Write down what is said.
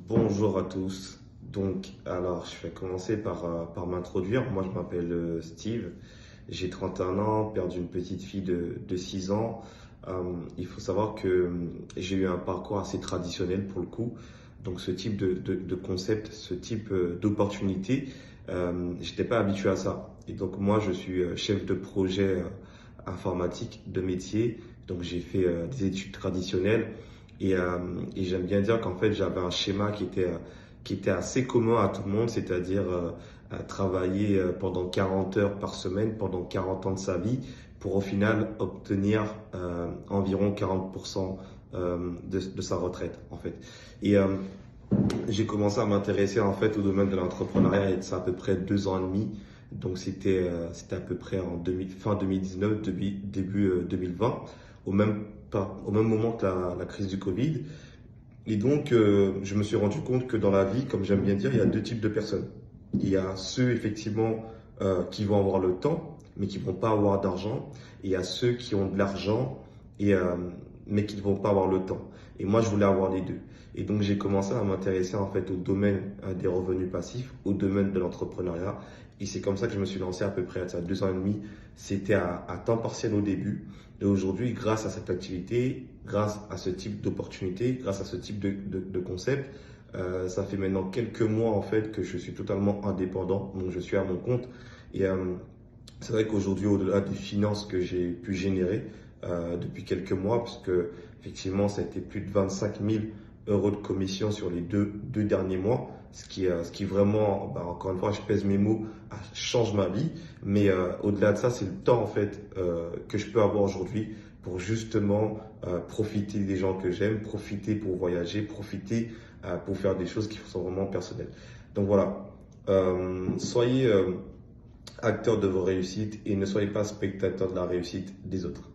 Bonjour à tous. Alors, je vais commencer par m'introduire. Moi, je m'appelle Steve. J'ai 31 ans, père d'une petite fille de 6 ans. Il faut savoir que j'ai eu un parcours assez traditionnel pour le coup. Donc, ce type de concept, ce type d'opportunité, j'étais pas habitué à ça. Et donc, moi, je suis chef de projet informatique de métier. Donc, j'ai fait des études traditionnelles. Et j'aime bien dire qu'en fait, j'avais un schéma qui était assez commun à tout le monde, c'est-à-dire à travailler pendant 40 heures par semaine, pendant 40 ans de sa vie, pour au final obtenir environ 40% de sa retraite, en fait. Et j'ai commencé à m'intéresser en fait au domaine de l'entrepreneuriat il y a à peu près 2 ans et demi. Donc c'était à peu près fin 2019, début 2020, au même moment que la crise du Covid. Et donc je me suis rendu compte que dans la vie, comme j'aime bien dire, il y a deux types de personnes. Il y a ceux effectivement qui vont avoir le temps, mais qui vont pas avoir d'argent. Et il y a ceux qui ont de l'argent mais qui ne vont pas avoir le temps. Et moi, je voulais avoir les deux. Et donc, j'ai commencé à m'intéresser en fait au domaine des revenus passifs, au domaine de l'entrepreneuriat. Et c'est comme ça que je me suis lancé à peu près à 2 ans et demi. C'était à temps partiel au début. Et aujourd'hui, grâce à cette activité, grâce à ce type d'opportunité, grâce à ce type de concept, ça fait maintenant quelques mois en fait que je suis totalement indépendant. Donc, je suis à mon compte. Et c'est vrai qu'aujourd'hui, au-delà des finances que j'ai pu générer depuis quelques mois, puisque effectivement, ça a été plus de 25 000 euros de commission sur les deux derniers mois, ce qui vraiment, encore une fois, je pèse mes mots, change ma vie. Mais au-delà de ça, c'est le temps en fait que je peux avoir aujourd'hui pour justement profiter des gens que j'aime, profiter pour voyager, profiter pour faire des choses qui sont vraiment personnelles. Donc voilà, soyez acteur de vos réussites et ne soyez pas spectateur de la réussite des autres.